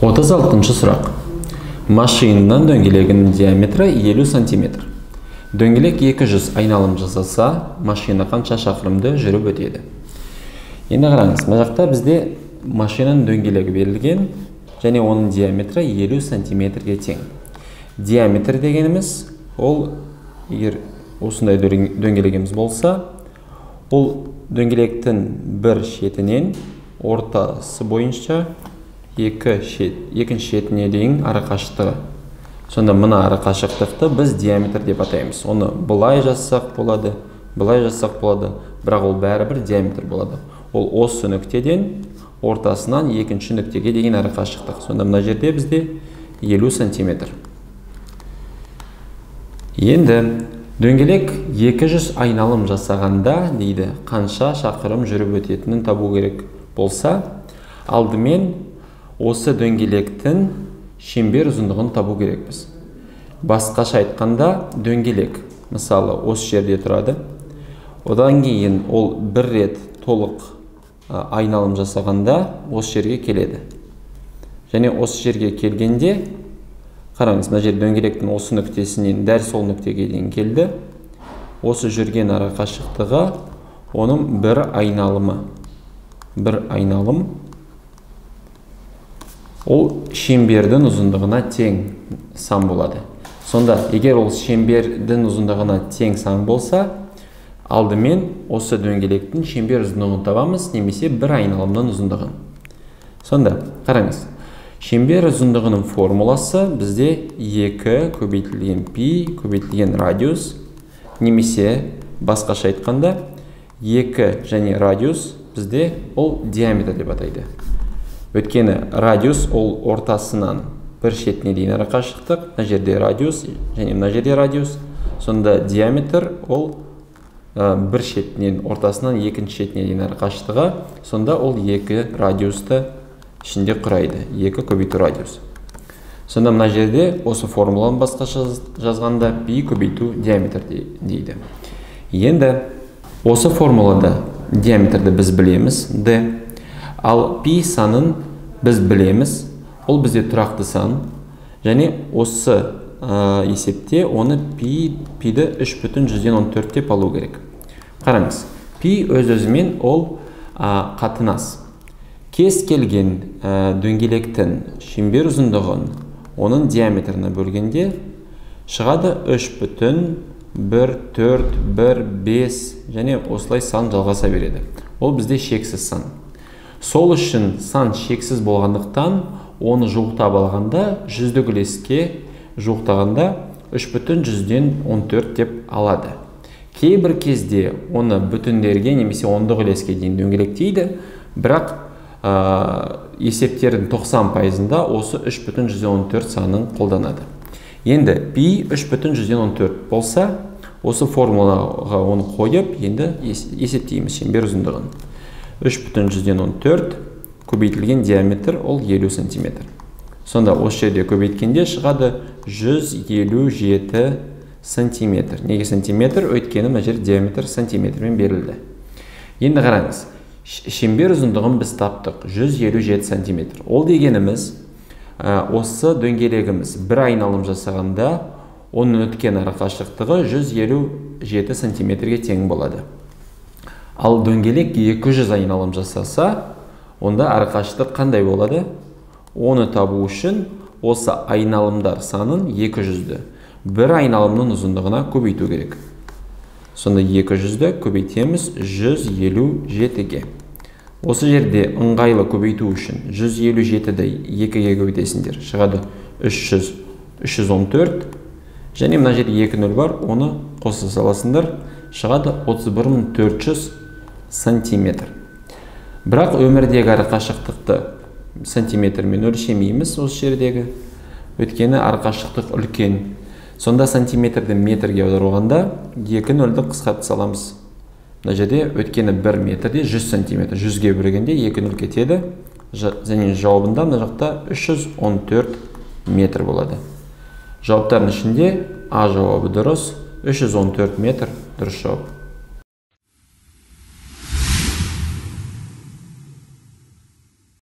36-шы сұрақ. Машинаның дөңгелегінің диаметрі 50 сантиметр. Дөңгелек 200 айналым жасаса, машина қанша шақырымды жүріп өтеді? Енді қараңыз, мына жақта бізде машинаның дөңгелегі берілген, және оның диаметрі 50 сантиметрге тең. Диаметр дегеніміз, ол егер осындай дөңгелегіміз болса, ол дөңгелектің бір шетінен ортасы бойынша екінші шетіне дейін арақашықтығы. Сонда мына арақашықтықты біз диаметр деп атаймыз. Оны былай жазсақ болады, былай жазсақ болады, бірақ ол бәрібір диаметр болады. Ол осы нүктеден ортасынан екінші нүктеге дейін арақашықтық. Сонда мына жерде бізде 50 сантиметр. Енді дөңгелек 200 айналым жасағанда дейді, қанша шақырым жүріп өтетінін табу керек болса, алдымен осы дөңгелектің шеңбер ұзындығын табу керекпіз. Басқаша айтқанда, дөңгелек, мысалы, осы жерде тұрады. Одан кейін ол бір рет толық айналым жасағанда осы жерге келеді. Және осы жерге келгенде, қараңыз, мына жер дөңгелектің осы нүктесінен дәл сол нүктеге дейін келді. Осы жүрген арақашықтығы оның бір айналымы. Бір айналым ол шеңбердің ұзындығына тең сан болады. Сонда, егер ол шеңбердің ұзындығына тең сан болса, алдымен осы дөңгелектің шеңбер ұзындығын табамыз, немесе бір айналымның ұзындығын. Сонда, қараңыз, шеңбер ұзындығының формуласы бізде 2 көбейтілген пи көбейтілген радиус, немесе басқаша айтқанда 2 және радиус бізде ол диаметр деп атайды. Өйткені радиус ол ортасынан бір шетіне дейін арақашықтық, мына жерде радиус және мына жерде радиус. Сонда диаметр ол бір шетінен ортасынан екінші шетіне дейін арақашықтығы, сонда ол 2 радиусты ішінде құрайды. 2 көбейту радиус. Сонда мына жерде осы формуланы басқаша жазғанда пи көбейту диаметр дейді. Енді осы формулада диаметрді біз білеміз, d. Ал пи санын біз білеміз, ол бізде тұрақты сан, және осы есепте оны пиді 3,14 деп алу керек. Қараңыз, пи өз-өзімен ол қатынас. Кез келген дөңгелектің шеңбер ұзындығын оның диаметріне бөлгенде шығады 3,1415 және осылай сан жалғаса береді. Ол бізде шексіз сан. Сол үшін сан шексіз болғандықтан, оны жуықтап алғанда, жүздік үлеске жуықтағанда 3,14 деп алады. Кейбір кезде оны бүтіндерге немесе ондық үлеске дейін дөңгелектейді, бірақ есептердің 90%-ында осы 3,14 санын қолданады. Енді пи 3,14 болса, осы формулаға оны қойып, енді есептейміз шеңбер ұзындығын. 3,14 көбейтілген диаметр ол 50 сантиметр. Сонда осы жерде көбейткенде шығады 157 сантиметр. Неге сантиметр? Өйткені мына жер диаметр сантиметрмен берілді. Енді қараңыз, шеңбер ұзындығын біз таптық 157 сантиметр. Ол дегеніміз, осы дөңгелегіміз бір айналым жасағанда, оның өткен арақашықтығы 157 сантиметрге тең болады. Ал дөңгелек 200 айналым жасаса, онда арақашықтық қандай болады? Оны табу үшін осы айналымдар санын 200-ді бір айналымның ұзындығына көбейту керек. Сонда 200-ді көбейтеміз 157-ге. Осы жерде ыңғайлы көбейту үшін 157-ді 2-ге көбейтесіңдер. Шығады 314. Және мына жерде 2 0 бар, оны қоса саласыңдар. Шығады 31400 сантиметр. Бірақ өмірдегі арақашықтықты сантиметрмен өлшемейміз осы жердегі. Өйткені арақашықтық үлкен. Сонда сантиметрді метрге аударғанда 2 0-ді қысқартып саламыз. Мына жерде өйткені 1 метрде 100 сантиметр. 100-ге бөлгенде 2 0 кетеді. Және жауабында мына жақта 314 метр болады. Жауаптардың ішінде А жауабы дұрыс, 314 метр дұрыс жауап.